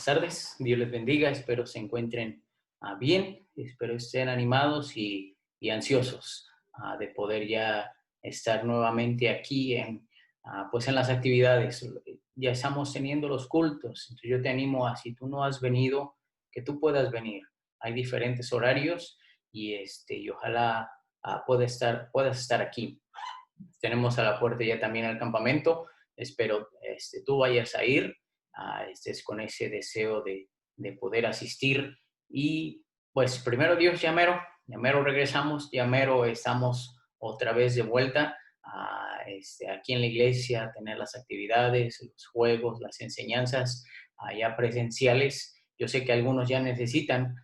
tardes, Dios les bendiga, espero se encuentren bien, espero estén animados y ansiosos de poder ya estar nuevamente aquí pues en las actividades. Ya estamos teniendo los cultos, entonces yo te animo a, si tú no has venido, que tú puedas venir. Hay diferentes horarios y ojalá puedas estar aquí. Tenemos a la puerta ya también al campamento, espero tú vayas a ir, estés con ese deseo de poder asistir y pues primero Dios, ya mero regresamos, ya mero estamos otra vez de vuelta aquí en la iglesia, a tener las actividades, los juegos, las enseñanzas ya presenciales. Yo sé que algunos ya necesitan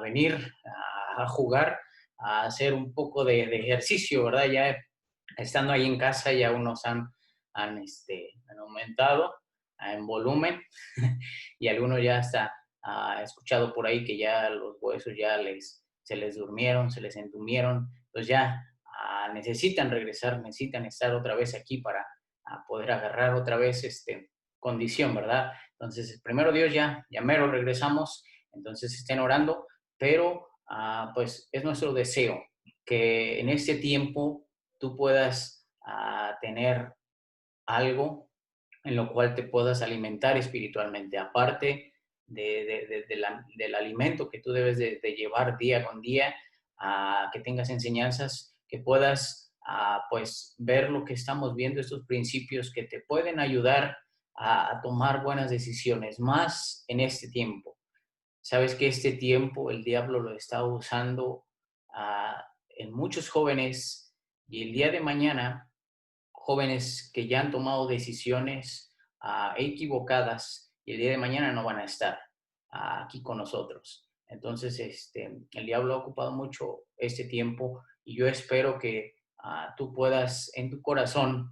venir a jugar, a hacer un poco de ejercicio, ¿verdad? Ya estando ahí en casa ya unos han aumentado en volumen y algunos ya hasta he escuchado por ahí que ya los huesos ya se les durmieron, se les entumieron, entonces ya necesitan regresar, necesitan estar otra vez aquí para poder agarrar otra vez condición, ¿verdad? Entonces, primero Dios, ya mero regresamos, entonces estén orando, pero pues es nuestro deseo que en este tiempo tú puedas tener algo en lo cual te puedas alimentar espiritualmente, aparte del alimento que tú debes de llevar día con día, que tengas enseñanzas, que puedas pues ver lo que estamos viendo, estos principios que te pueden ayudar a tomar buenas decisiones, más en este tiempo. Sabes que este tiempo el diablo lo está usando en muchos jóvenes y el día de mañana, jóvenes que ya han tomado decisiones equivocadas y el día de mañana no van a estar aquí con nosotros. Entonces, el diablo ha ocupado mucho este tiempo y yo espero que tú puedas en tu corazón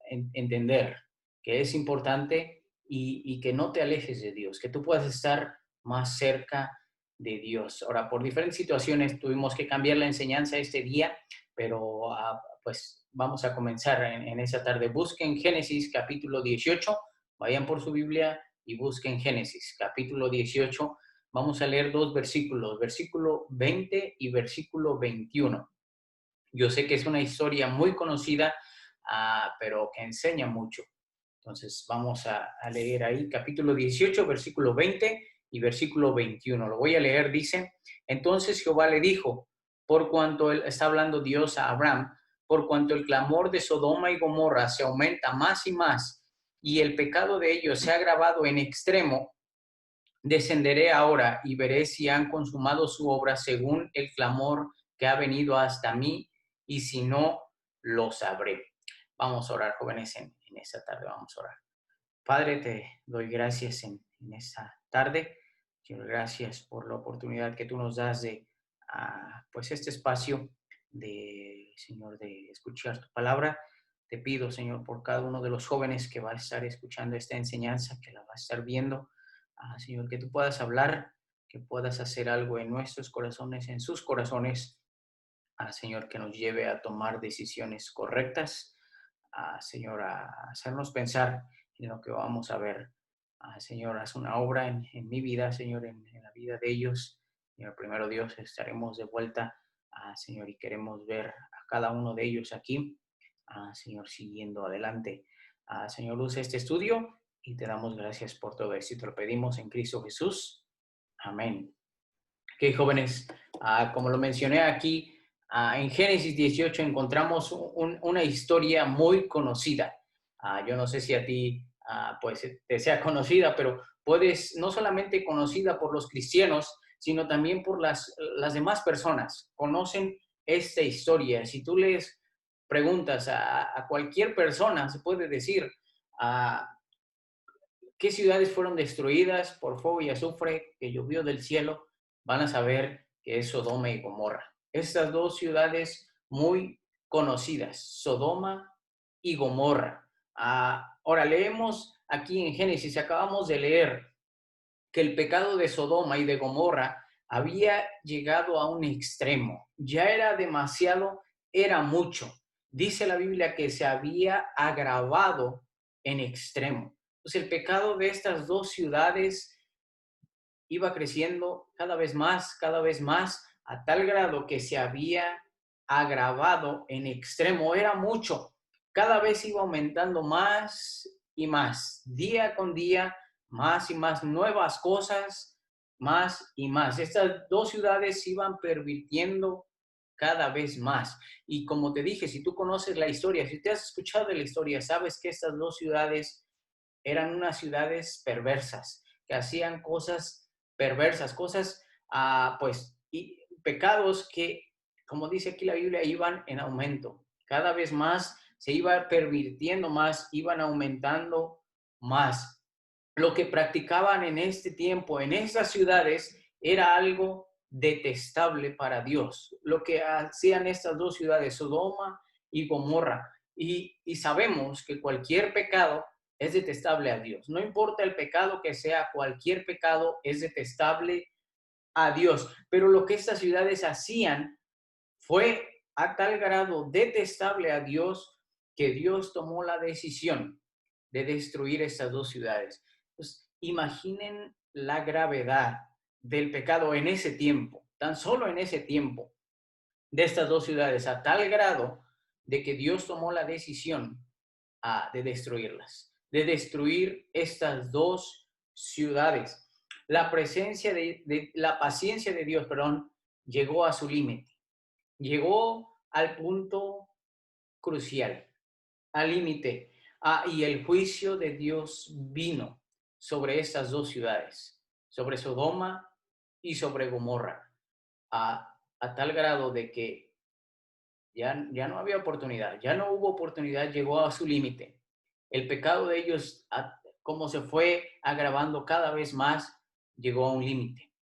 entender que es importante y que no te alejes de Dios, que tú puedas estar más cerca de Dios. Ahora, por diferentes situaciones tuvimos que cambiar la enseñanza este día, pero pues vamos a comenzar en esa tarde. Busquen Génesis capítulo 18, vayan por su Biblia y busquen Génesis capítulo 18. Vamos a leer dos versículos, versículo 20 y versículo 21. Yo sé que es una historia muy conocida, pero que enseña mucho. Entonces vamos a leer ahí capítulo 18, versículo 20 y versículo 21. Lo voy a leer, dice: entonces Jehová le dijo, por cuanto él está hablando Dios a Abraham, por cuanto el clamor de Sodoma y Gomorra se aumenta más y más, y el pecado de ellos se ha agravado en extremo, descenderé ahora y veré si han consumado su obra según el clamor que ha venido hasta mí, y si no, lo sabré. Vamos a orar, jóvenes, en esta tarde vamos a orar. Padre, te doy gracias en esta tarde. Señor, gracias por la oportunidad que tú nos das de, pues, este espacio Señor, de escuchar tu palabra. Te pido, Señor, por cada uno de los jóvenes que va a estar escuchando esta enseñanza, que la va a estar viendo, Señor, que tú puedas hablar, que puedas hacer algo en nuestros corazones, en sus corazones, Señor, que nos lleve a tomar decisiones correctas, Señor, a hacernos pensar en lo que vamos a ver. Señor, haz una obra en mi vida, Señor, en la vida de ellos. Señor, primero Dios, estaremos de vuelta, Señor, y queremos ver a cada uno de ellos aquí, Señor, siguiendo adelante. Señor, usa este estudio y te damos gracias por todo esto. Y te lo pedimos en Cristo Jesús. Amén. Ok, jóvenes, como lo mencioné aquí, en Génesis 18 encontramos una historia muy conocida. Yo no sé si a ti pues te sea conocida, pero no solamente conocida por los cristianos, sino también por las demás personas. Conocen esta historia. Si tú les preguntas a cualquier persona, se puede decir qué ciudades fueron destruidas por fuego y azufre que llovió del cielo, van a saber que es Sodoma y Gomorra. Estas dos ciudades muy conocidas, Sodoma y Gomorra. Ahora leemos aquí en Génesis, acabamos de leer que el pecado de Sodoma y de Gomorra había llegado a un extremo. Ya era demasiado, era mucho. Dice la Biblia que se había agravado en extremo. Pues el pecado de estas dos ciudades iba creciendo cada vez más, a tal grado que se había agravado en extremo. Era mucho. Cada vez iba aumentando más y más, día con día, más y más nuevas cosas, más y más. Estas dos ciudades iban pervirtiendo cada vez más. Y como te dije, si tú conoces la historia, si te has escuchado de la historia, sabes que estas dos ciudades eran unas ciudades perversas, que hacían cosas perversas, cosas, pues, y pecados que, como dice aquí la Biblia, iban en aumento. Cada vez más se iba pervirtiendo más, iban aumentando más. Lo que practicaban en este tiempo, en estas ciudades, era algo detestable para Dios. Lo que hacían estas dos ciudades, Sodoma y Gomorra. Y sabemos que cualquier pecado es detestable a Dios. No importa el pecado que sea, cualquier pecado es detestable a Dios. Pero lo que estas ciudades hacían fue a tal grado detestable a Dios que Dios tomó la decisión de destruir estas dos ciudades. Pues imaginen la gravedad del pecado en ese tiempo, tan solo en ese tiempo, de estas dos ciudades, a tal grado de que Dios tomó la decisión de destruirlas, de destruir estas dos ciudades. La presencia la paciencia de Dios, perdón, llegó a su límite, llegó al punto crucial, al límite, y el juicio de Dios vino sobre estas dos ciudades, sobre Sodoma y sobre Gomorra, a tal grado de que ya no había oportunidad, ya no hubo oportunidad, llegó a su límite. El pecado de ellos, como se fue agravando cada vez más, llegó a un límite.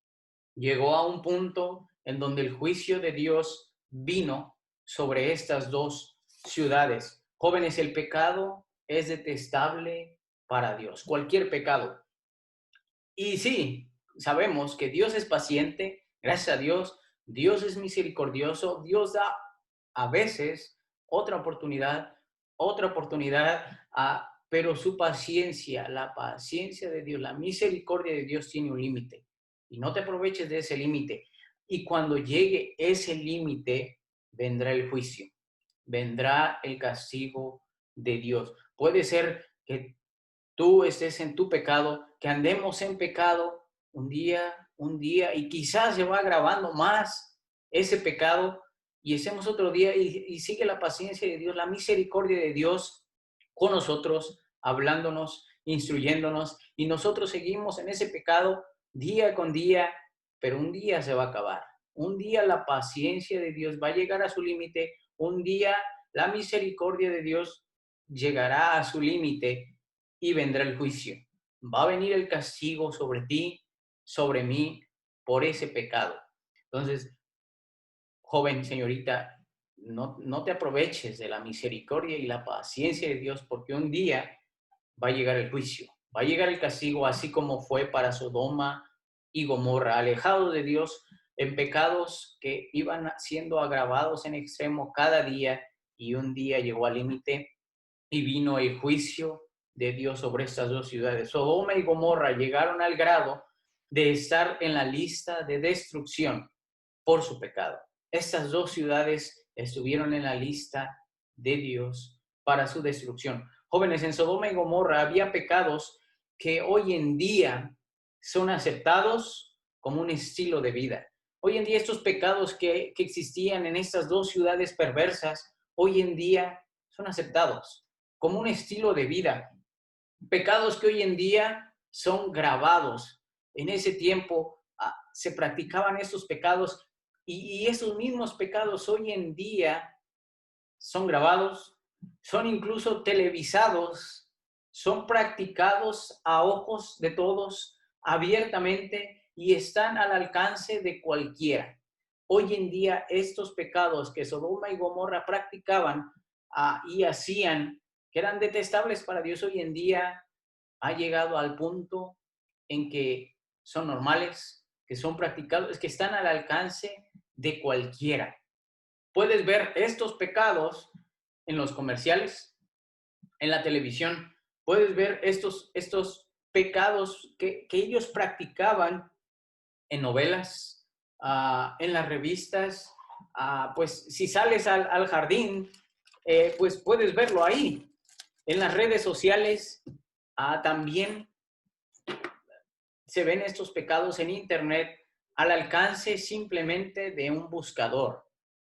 Llegó a un punto en donde el juicio de Dios vino sobre estas dos ciudades. Jóvenes, el pecado es detestable para Dios, cualquier pecado. Y sí, sabemos que Dios es paciente, gracias a Dios, Dios es misericordioso, Dios da a veces otra oportunidad, pero su paciencia, la paciencia de Dios, la misericordia de Dios tiene un límite. Y no te aproveches de ese límite. Y cuando llegue ese límite, vendrá el juicio, vendrá el castigo de Dios. Puede ser que tú estés en tu pecado, que andemos en pecado un día, y quizás se va agravando más ese pecado y estemos otro día y sigue la paciencia de Dios, la misericordia de Dios con nosotros, hablándonos, instruyéndonos, y nosotros seguimos en ese pecado día con día, pero un día se va a acabar. Un día la paciencia de Dios va a llegar a su límite, un día la misericordia de Dios llegará a su límite y vendrá el juicio. Va a venir el castigo sobre ti, sobre mí, por ese pecado. Entonces, joven, señorita, no te aproveches de la misericordia y la paciencia de Dios, porque un día va a llegar el juicio, va a llegar el castigo, así como fue para Sodoma y Gomorra, alejados de Dios en pecados que iban siendo agravados en extremo cada día, y un día llegó al límite y vino el juicio de Dios sobre estas dos ciudades. Sodoma y Gomorra llegaron al grado de estar en la lista de destrucción por su pecado. Estas dos ciudades estuvieron en la lista de Dios para su destrucción. Jóvenes, en Sodoma y Gomorra había pecados que hoy en día son aceptados como un estilo de vida. Hoy en día estos pecados que existían en estas dos ciudades perversas, hoy en día son aceptados como un estilo de vida. Pecados que hoy en día son grabados. En ese tiempo se practicaban estos pecados, y esos mismos pecados hoy en día son grabados, son incluso televisados, son practicados a ojos de todos abiertamente y están al alcance de cualquiera. Hoy en día estos pecados que Sodoma y Gomorra practicaban y hacían, que eran detestables para Dios, hoy en día ha llegado al punto en que son normales, que son practicados, que están al alcance de cualquiera. Puedes ver estos pecados en los comerciales, en la televisión. puedes ver estos pecados que ellos practicaban en novelas, en las revistas. Pues si sales al jardín, pues puedes verlo ahí. En las redes sociales también se ven estos pecados en internet al alcance simplemente de un buscador,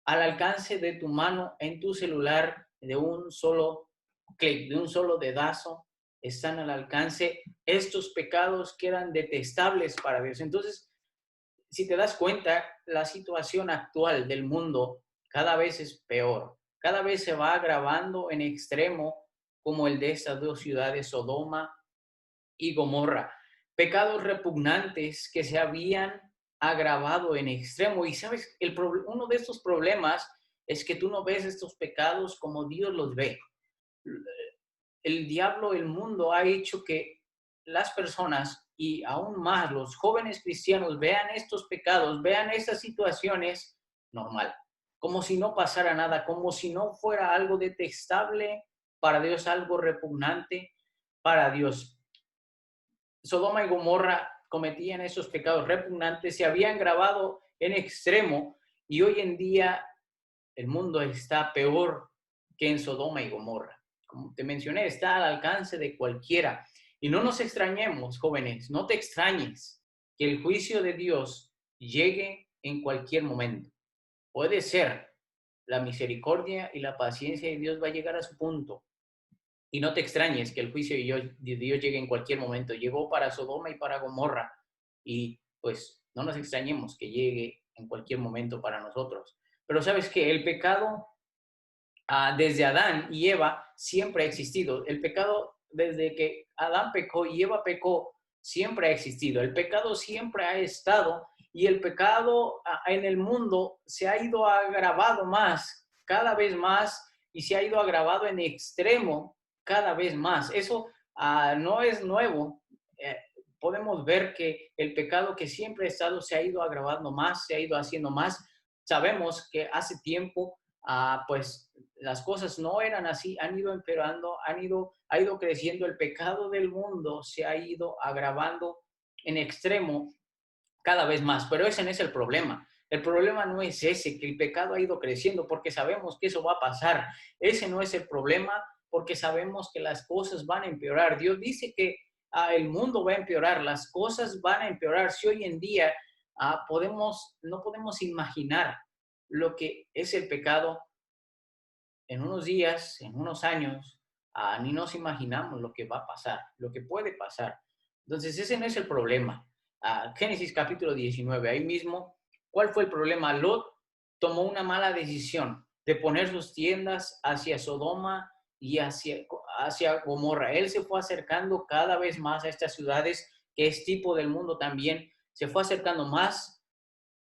al alcance de tu mano en tu celular, de un solo clic, de un solo dedazo, están al alcance estos pecados que eran detestables para Dios. Entonces, si te das cuenta, la situación actual del mundo cada vez es peor, cada vez se va agravando en extremo, como el de estas dos ciudades, Sodoma y Gomorra. Pecados repugnantes que se habían agravado en extremo. Y sabes, uno de estos problemas es que tú no ves estos pecados como Dios los ve. El diablo, el mundo ha hecho que las personas y aún más los jóvenes cristianos vean estos pecados, vean estas situaciones normal, como si no pasara nada, como si no fuera algo detestable para Dios, algo repugnante para Dios. Sodoma y Gomorra cometían esos pecados repugnantes, se habían grabado en extremo y hoy en día el mundo está peor que en Sodoma y Gomorra. Como te mencioné, está al alcance de cualquiera. Y no nos extrañemos, jóvenes, no te extrañes que el juicio de Dios llegue en cualquier momento. Puede ser, la misericordia y la paciencia de Dios va a llegar a su punto. Y no te extrañes que el juicio de Dios llegue en cualquier momento. Llegó para Sodoma y para Gomorra. Y pues no nos extrañemos que llegue en cualquier momento para nosotros. Pero sabes que el pecado desde Adán y Eva siempre ha existido. El pecado desde que Adán pecó y Eva pecó siempre ha existido. El pecado siempre ha estado y el pecado en el mundo se ha ido agravado más, cada vez más, y se ha ido agravado en extremo cada vez más. Eso no es nuevo. Podemos ver que el pecado que siempre ha estado se ha ido agravando más, se ha ido haciendo más. Sabemos que hace tiempo, pues las cosas no eran así, han ido empeorando, ha ido creciendo, el pecado del mundo se ha ido agravando en extremo cada vez más, pero ese no es el problema. El problema no es ese, que el pecado ha ido creciendo, porque sabemos que eso va a pasar. Ese no es el problema, porque sabemos que las cosas van a empeorar. Dios dice que el mundo va a empeorar, las cosas van a empeorar. Si hoy en día no podemos imaginar lo que es el pecado, en unos días, en unos años, ni nos imaginamos lo que va a pasar, lo que puede pasar. Entonces, ese no es el problema. Génesis capítulo 19, ahí mismo, ¿cuál fue el problema? Lot tomó una mala decisión de poner sus tiendas hacia Sodoma y hacia Gomorra. Él se fue acercando cada vez más a estas ciudades, que es tipo del mundo también, se fue acercando más,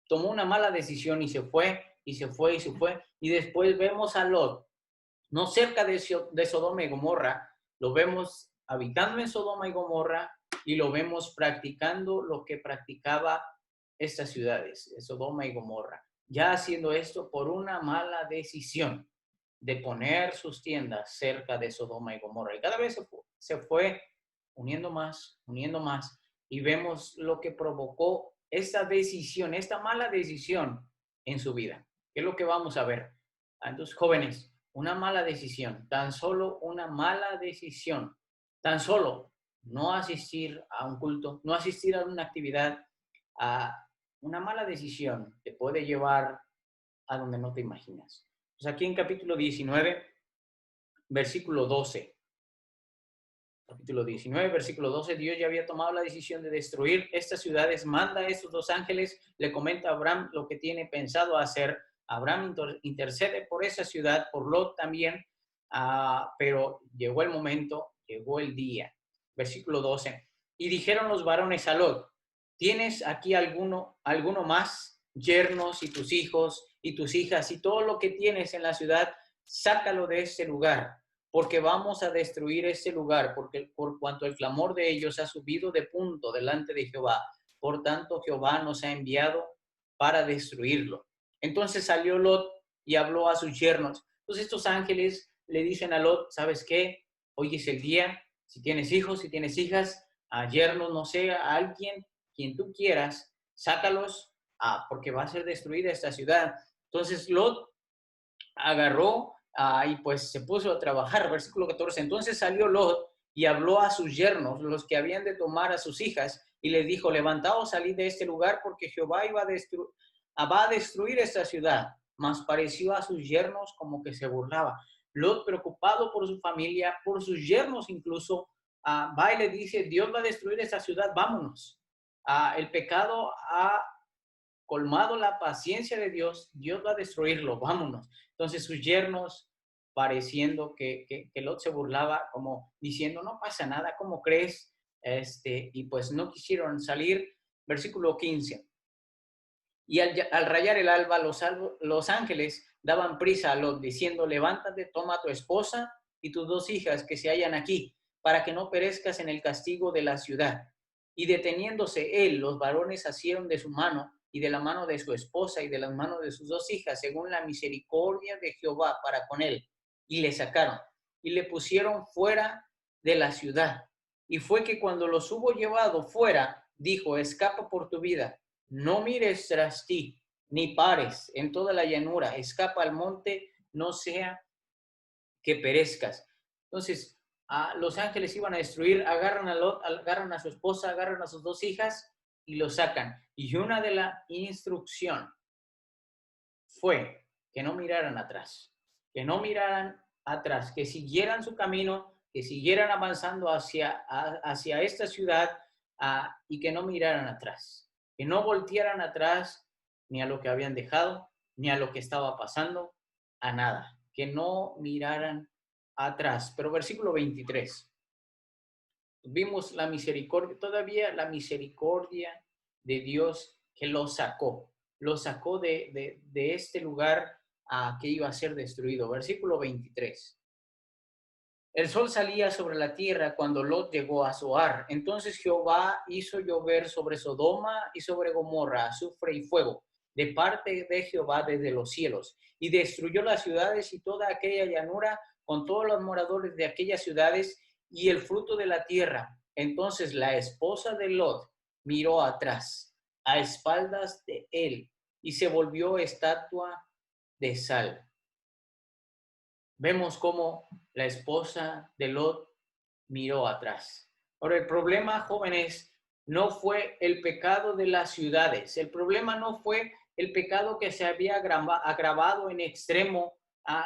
tomó una mala decisión y se fue, y se fue, y se fue. Y después vemos a Lot, no cerca de Sodoma y Gomorra, lo vemos habitando en Sodoma y Gomorra y lo vemos practicando lo que practicaba estas ciudades, Sodoma y Gomorra, ya haciendo esto por una mala decisión de poner sus tiendas cerca de Sodoma y Gomorra. Y cada vez se fue uniendo más, y vemos lo que provocó esta decisión, esta mala decisión en su vida. ¿Qué es lo que vamos a ver? Entonces, jóvenes, una mala decisión, tan solo una mala decisión, tan solo no asistir a un culto, no asistir a una actividad, a una mala decisión te puede llevar a donde no te imaginas. Pues aquí en capítulo 19, versículo 12. Capítulo 19, versículo 12, Dios ya había tomado la decisión de destruir estas ciudades, manda a estos dos ángeles, le comenta a Abraham lo que tiene pensado hacer. Abraham intercede por esa ciudad, por Lot también, pero llegó el momento, llegó el día. Versículo 12, y dijeron los varones a Lot, ¿tienes aquí alguno más, yernos y tus hijos y tus hijas y todo lo que tienes en la ciudad? Sácalo de este lugar, porque vamos a destruir este lugar, porque por cuanto el clamor de ellos ha subido de punto delante de Jehová, por tanto Jehová nos ha enviado para destruirlo. Entonces salió Lot y habló a sus yernos. Entonces estos ángeles le dicen a Lot, ¿sabes qué? Hoy es el día, Si tienes hijos, si tienes hijas, a yernos, no sé, a alguien, quien tú quieras, sácalos, porque va a ser destruida esta ciudad. Entonces Lot agarró y pues se puso a trabajar. Versículo 14. Entonces salió Lot y habló a sus yernos, los que habían de tomar a sus hijas, y les dijo, levantaos, salid de este lugar, porque Jehová va a destruir esta ciudad. Mas pareció a sus yernos como que se burlaba. Lot, preocupado por su familia, por sus yernos incluso, va y le dice, Dios va a destruir esta ciudad, vámonos. El pecado ha colmado la paciencia de Dios, Dios va a destruirlo, vámonos. Entonces sus yernos, pareciendo que Lot se burlaba, como diciendo, no pasa nada, ¿cómo crees? Y pues no quisieron salir. Versículo 15. Y al rayar el alba, los ángeles daban prisa a Lot, diciendo, levántate, toma a tu esposa y tus dos hijas que se hallan aquí, para que no perezcas en el castigo de la ciudad. Y deteniéndose él, los varones asieron de su mano y de la mano de su esposa y de las manos de sus dos hijas, según la misericordia de Jehová para con él. Y le sacaron y le pusieron fuera de la ciudad. Y fue que cuando los hubo llevado fuera, dijo, escapa por tu vida, no mires tras ti, ni pares en toda la llanura, escapa al monte, no sea que perezcas. Entonces, los ángeles iban a destruir, agarran a Lot, agarran a su esposa, agarran a sus dos hijas y lo sacan. Y una de la instrucción fue que no miraran atrás, que no miraran atrás, que siguieran su camino, que siguieran avanzando hacia esta ciudad y que no miraran atrás, que no voltearan atrás ni a lo que habían dejado, ni a lo que estaba pasando, a nada, que no miraran atrás. Pero versículo 23, vimos la misericordia, todavía la misericordia de Dios que lo sacó de este lugar que iba a ser destruido. Versículo 23. El sol salía sobre la tierra cuando Lot llegó a Zoar. Entonces Jehová hizo llover sobre Sodoma y sobre Gomorra azufre y fuego de parte de Jehová desde los cielos, y destruyó las ciudades y toda aquella llanura con todos los moradores de aquellas ciudades y el fruto de la tierra. Entonces la esposa de Lot miró atrás, a espaldas de él, y se volvió estatua de sal. Vemos cómo la esposa de Lot miró atrás. Ahora, el problema, jóvenes, no fue el pecado de las ciudades. El problema no fue el pecado que se había agravado en extremo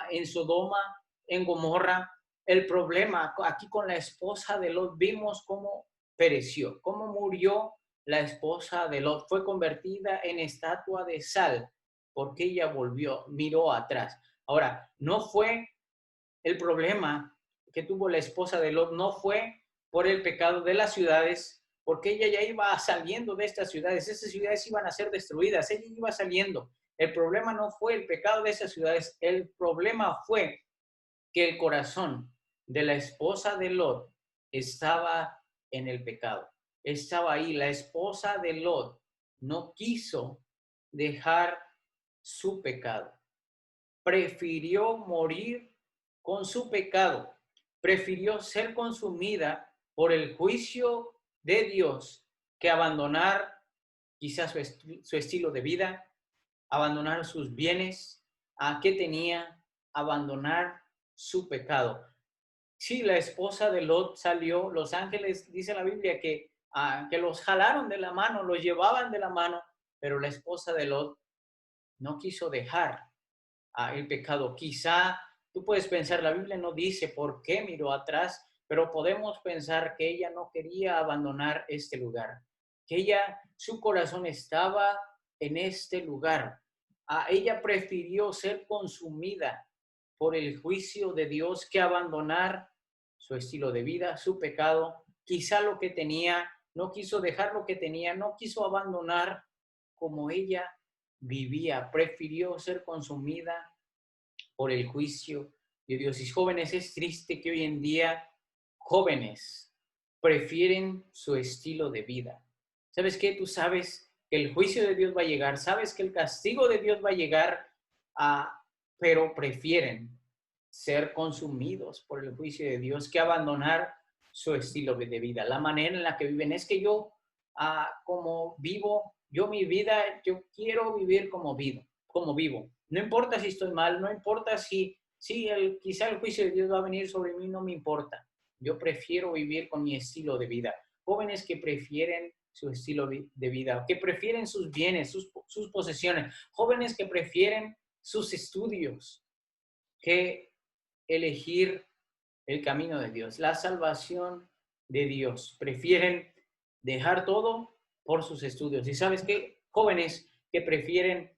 en Sodoma, en Gomorra. El problema aquí con la esposa de Lot, vimos cómo pereció, cómo murió la esposa de Lot. Fue convertida en estatua de sal porque ella miró atrás. Ahora, no fue el problema que tuvo la esposa de Lot, no fue por el pecado de las ciudades, porque ella ya iba saliendo de estas ciudades iban a ser destruidas, ella iba saliendo. El problema no fue el pecado de esas ciudades, el problema fue que el corazón de la esposa de Lot estaba en el pecado, estaba ahí. La esposa de Lot no quiso dejar su pecado, prefirió morir con su pecado, prefirió ser consumida por el juicio de Dios que abandonar quizás su estilo de vida, abandonar sus bienes, que tenía, abandonar su pecado. Sí, la esposa de Lot salió, los ángeles, dice la Biblia, que los jalaron de la mano, los llevaban de la mano, pero la esposa de Lot no quiso dejar el pecado. Quizá tú puedes pensar, la Biblia no dice por qué miró atrás, pero podemos pensar que ella no quería abandonar este lugar, que su corazón estaba en este lugar. Ella prefirió ser consumida por el juicio de Dios que abandonar su estilo de vida, su pecado, quizá lo que tenía, no quiso dejar lo que tenía, no quiso abandonar como ella vivía, prefirió ser consumida por el juicio de Dios. Y jóvenes, es triste que hoy en día jóvenes prefieren su estilo de vida. ¿Sabes qué? Tú sabes que el juicio de Dios va a llegar, sabes que el castigo de Dios va a llegar, pero prefieren ser consumidos por el juicio de Dios que abandonar su estilo de vida, la manera en la que viven. Es que yo, como vivo, yo mi vida, yo quiero vivir como vivo. No importa si estoy mal, no importa quizá el juicio de Dios va a venir sobre mí, no me importa. Yo prefiero vivir con mi estilo de vida. Jóvenes que prefieren su estilo de vida, que prefieren sus bienes, sus posesiones, jóvenes que prefieren sus estudios, que elegir el camino de Dios, la salvación de Dios. Prefieren dejar todo por sus estudios. Y sabes qué, jóvenes que prefieren,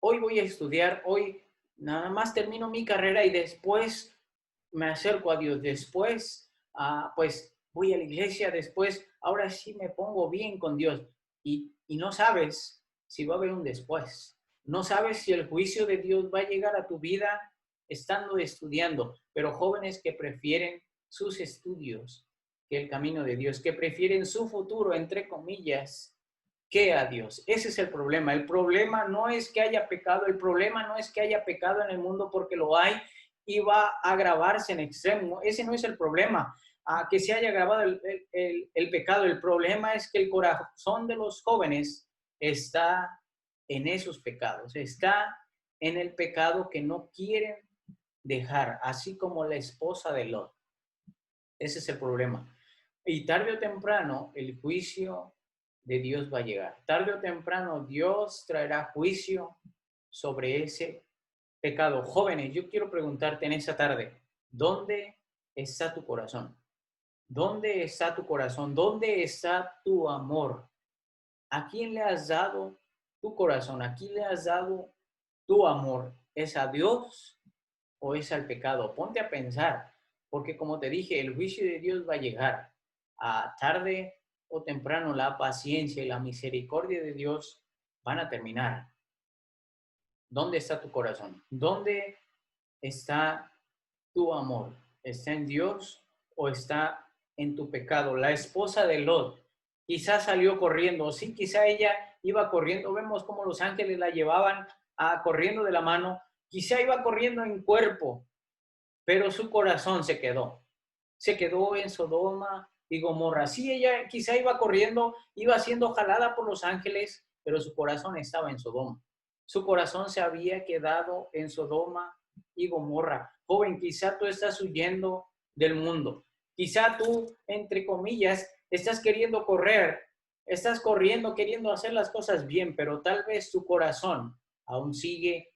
hoy voy a estudiar, hoy nada más termino mi carrera y después me acerco a Dios, después pues voy a la iglesia, después ahora sí me pongo bien con Dios. Y no sabes si va a haber un después. No sabes si el juicio de Dios va a llegar a tu vida estando estudiando, pero jóvenes que prefieren sus estudios que el camino de Dios, que prefieren su futuro, entre comillas, que a Dios. Ese es el problema. El problema no es que haya pecado, el problema no es que haya pecado en el mundo, porque lo hay y va a agravarse en extremo. Ese no es el problema, que se haya agravado el pecado. El problema es que el corazón de los jóvenes está en esos pecados, está en el pecado que no quieren dejar, así como la esposa de Lot. Ese es el problema. Y tarde o temprano el juicio de Dios va a llegar. Tarde o temprano Dios traerá juicio sobre ese pecado. Jóvenes, yo quiero preguntarte en esta tarde, ¿dónde está tu corazón? ¿Dónde está tu corazón? ¿Dónde está tu amor? ¿A quién le has dado tu corazón? ¿A quién le has dado tu amor? ¿Es a Dios o es al pecado? Ponte a pensar, porque como te dije, el juicio de Dios va a llegar. A tarde o temprano la paciencia y la misericordia de Dios van a terminar. ¿Dónde está tu corazón? ¿Dónde está tu amor? ¿Está en Dios o está en tu pecado? La esposa de Lot quizás salió corriendo, sí, quizá ella iba corriendo. Vemos cómo los ángeles la llevaban corriendo de la mano. Quizá iba corriendo en cuerpo, pero su corazón se quedó. Se quedó en Sodoma y Gomorra. Sí, ella quizá iba corriendo, iba siendo jalada por los ángeles, pero su corazón estaba en Sodoma. Su corazón se había quedado en Sodoma y Gomorra. Joven, quizá tú estás huyendo del mundo. Quizá tú, entre comillas, estás queriendo correr, estás corriendo, queriendo hacer las cosas bien, pero tal vez tu corazón aún sigue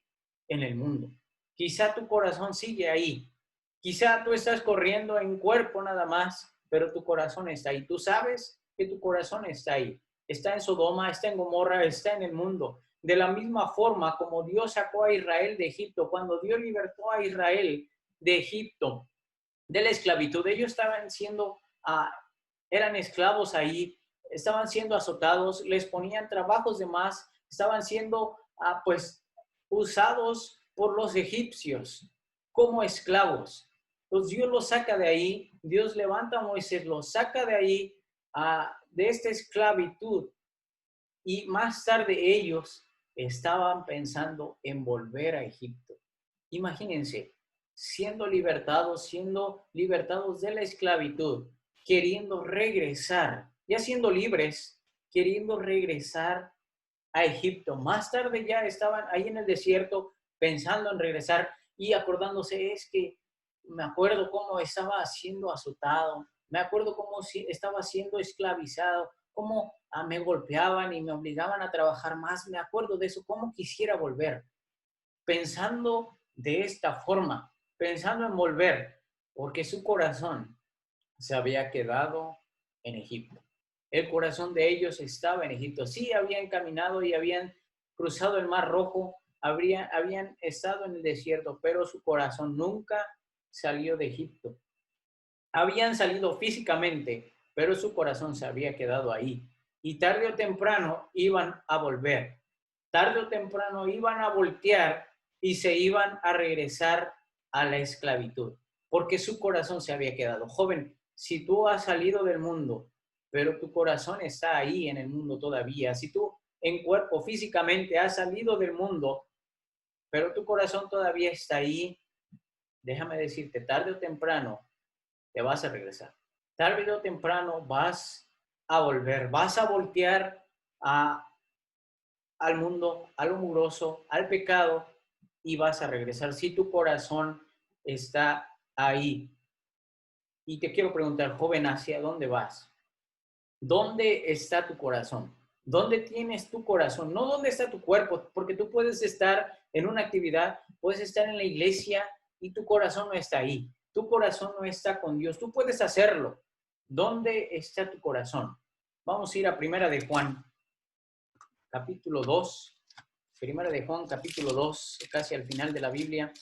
en el mundo. Quizá tu corazón sigue ahí. Quizá tú estás corriendo en cuerpo nada más, pero tu corazón está ahí. Tú sabes que tu corazón está ahí. Está en Sodoma, está en Gomorra, está en el mundo. De la misma forma como Dios sacó a Israel de Egipto, cuando Dios libertó a Israel de Egipto, de la esclavitud, ellos estaban siendo, eran esclavos ahí, estaban siendo azotados, les ponían trabajos de más, estaban siendo, pues, usados por los egipcios como esclavos. Entonces Dios los saca de ahí, Dios levanta a Moisés, los saca de ahí, de esta esclavitud, y más tarde ellos estaban pensando en volver a Egipto. Imagínense, siendo libertados de la esclavitud, queriendo regresar, ya siendo libres, queriendo regresar a Egipto. Más tarde ya estaban ahí en el desierto pensando en regresar y acordándose, es que me acuerdo cómo estaba siendo azotado, me acuerdo cómo estaba siendo esclavizado, cómo me golpeaban y me obligaban a trabajar más. Me acuerdo de eso, cómo quisiera volver. Pensando de esta forma, pensando en volver, porque su corazón se había quedado en Egipto. El corazón de ellos estaba en Egipto. Sí, habían caminado y habían cruzado el Mar Rojo, habían estado en el desierto, pero su corazón nunca salió de Egipto. Habían salido físicamente, pero su corazón se había quedado ahí. Y tarde o temprano iban a volver. Tarde o temprano iban a voltear y se iban a regresar a la esclavitud, porque su corazón se había quedado. Joven, si tú has salido del mundo, pero tu corazón está ahí en el mundo todavía, si tú en cuerpo físicamente has salido del mundo, pero tu corazón todavía está ahí, déjame decirte, tarde o temprano, te vas a regresar. Tarde o temprano vas a volver, vas a voltear a, al mundo, a lo mugroso, al pecado y vas a regresar si tu corazón está ahí. Y te quiero preguntar, joven, ¿hacia dónde vas? ¿Dónde está tu corazón? ¿Dónde tienes tu corazón? No dónde está tu cuerpo, porque tú puedes estar en una actividad, puedes estar en la iglesia y tu corazón no está ahí. Tu corazón no está con Dios. Tú puedes hacerlo. ¿Dónde está tu corazón? Vamos a ir a Primera de Juan, capítulo 2. Primera de Juan, capítulo 2, casi al final de la Biblia.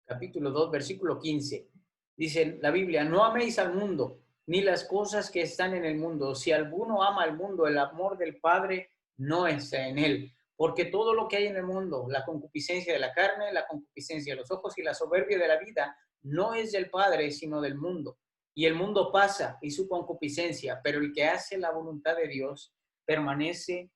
Capítulo 2, versículo 15. Dice la Biblia, no améis al mundo, ni las cosas que están en el mundo. Si alguno ama al mundo, el amor del Padre no está en él. Porque todo lo que hay en el mundo, la concupiscencia de la carne, la concupiscencia de los ojos y la soberbia de la vida, no es del Padre, sino del mundo. Y el mundo pasa y su concupiscencia, pero el que hace la voluntad de Dios permanece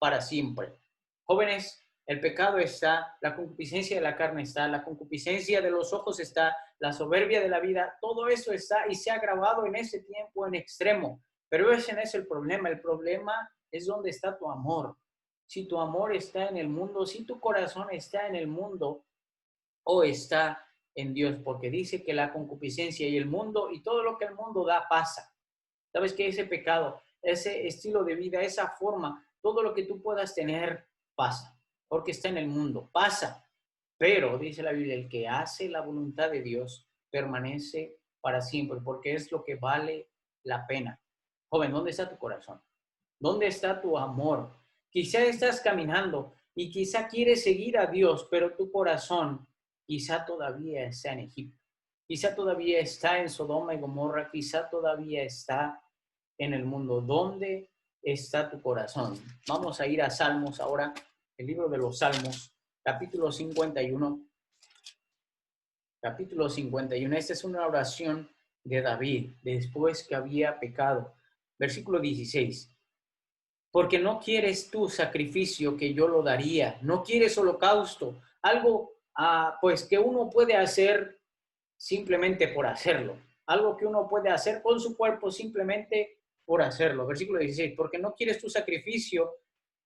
para siempre. Jóvenes, el pecado está, la concupiscencia de la carne está, la concupiscencia de los ojos está, la soberbia de la vida, todo eso está y se ha agravado en ese tiempo en extremo. Pero ese no es el problema es dónde está tu amor. Si tu amor está en el mundo, si tu corazón está en el mundo o está en Dios, porque dice que la concupiscencia y el mundo y todo lo que el mundo da pasa. ¿Sabes qué? Ese pecado, ese estilo de vida, esa forma, todo lo que tú puedas tener pasa, porque está en el mundo, pasa. Pero, dice la Biblia, el que hace la voluntad de Dios permanece para siempre, porque es lo que vale la pena. Joven, ¿dónde está tu corazón? ¿Dónde está tu amor? Quizá estás caminando y quizá quieres seguir a Dios, pero tu corazón quizá todavía está en Egipto. Quizá todavía está en Sodoma y Gomorra, quizá todavía está en el mundo. ¿Dónde está tu corazón? Vamos a ir a Salmos ahora, el libro de los Salmos, capítulo 51. Capítulo 51. Esta es una oración de David después que había pecado. Versículo 16. Porque no quieres tu sacrificio que yo lo daría, no quieres holocausto, algo pues que uno puede hacer simplemente por hacerlo, algo que uno puede hacer con su cuerpo simplemente por hacerlo. Versículo 16, porque no quieres tu sacrificio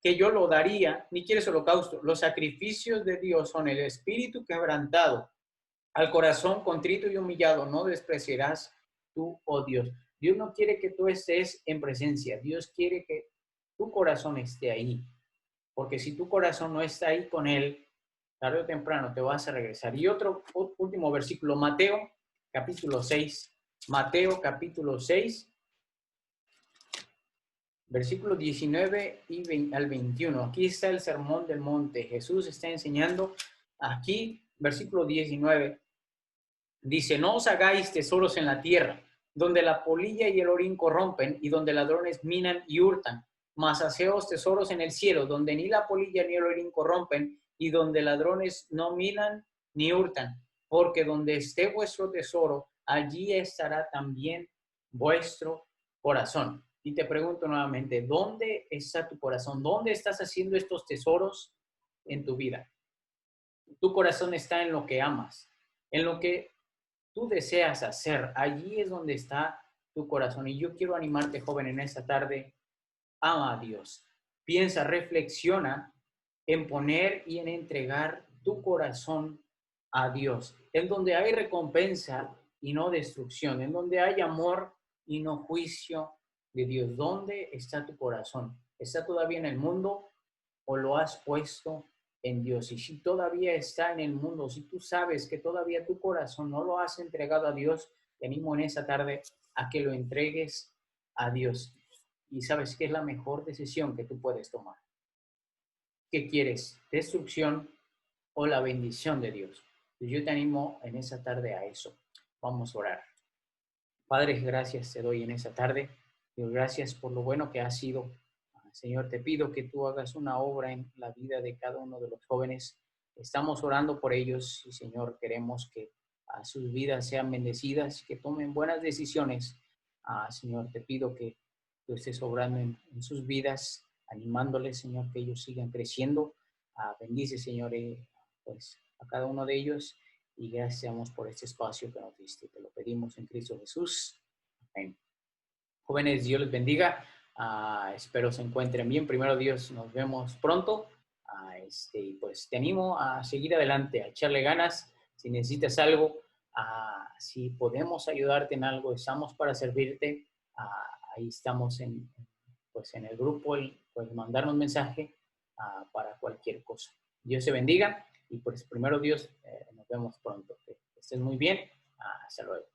que yo lo daría, ni quieres holocausto. Los sacrificios de Dios son el espíritu quebrantado, al corazón contrito y humillado, no despreciarás tú, oh Dios. Dios no quiere que tú estés en presencia, Dios quiere que tu corazón esté ahí, porque si tu corazón no está ahí con Él, tarde o temprano te vas a regresar. Y otro último versículo, Mateo capítulo 6, Mateo capítulo 6, versículos 19 y al 21. Aquí está el sermón del monte. Jesús está enseñando aquí, versículo 19. Dice, no os hagáis tesoros en la tierra, donde la polilla y el orín corrompen y donde ladrones minan y hurtan, mas haceos tesoros en el cielo, donde ni la polilla ni el orín corrompen y donde ladrones no minan ni hurtan, porque donde esté vuestro tesoro, allí estará también vuestro corazón. Y te pregunto nuevamente, ¿dónde está tu corazón? ¿Dónde estás haciendo estos tesoros en tu vida? Tu corazón está en lo que amas, en lo que tú deseas hacer. Allí es donde está tu corazón. Y yo quiero animarte, joven, en esta tarde. Ama a Dios. Piensa, reflexiona en poner y en entregar tu corazón a Dios. En donde hay recompensa y no destrucción. En donde hay amor y no juicio de Dios. ¿Dónde está tu corazón? ¿Está todavía en el mundo o lo has puesto en Dios? Y si todavía está en el mundo, si tú sabes que todavía tu corazón no lo has entregado a Dios, te animo en esa tarde a que lo entregues a Dios. Y sabes que es la mejor decisión que tú puedes tomar. ¿Qué quieres? ¿Destrucción o la bendición de Dios? Y yo te animo en esa tarde a eso. Vamos a orar. Padre, gracias te doy en esa tarde. Dios, gracias por lo bueno que has sido. Señor, te pido que tú hagas una obra en la vida de cada uno de los jóvenes. Estamos orando por ellos y, Señor, queremos que sus vidas sean bendecidas, que tomen buenas decisiones. Señor, te pido que tú estés obrando en sus vidas, animándoles, Señor, que ellos sigan creciendo. Bendice, Señor, pues a cada uno de ellos y gracias por este espacio que nos diste. Te lo pedimos en Cristo Jesús. Amén. Jóvenes, Dios les bendiga. Espero se encuentren bien. Primero Dios, nos vemos pronto. Y pues te animo a seguir adelante, a echarle ganas. Si necesitas algo, si podemos ayudarte en algo, estamos para servirte. Ahí estamos pues en el grupo, puedes mandarnos un mensaje para cualquier cosa. Dios te bendiga y pues primero Dios, nos vemos pronto. Que estés muy bien. Hasta luego.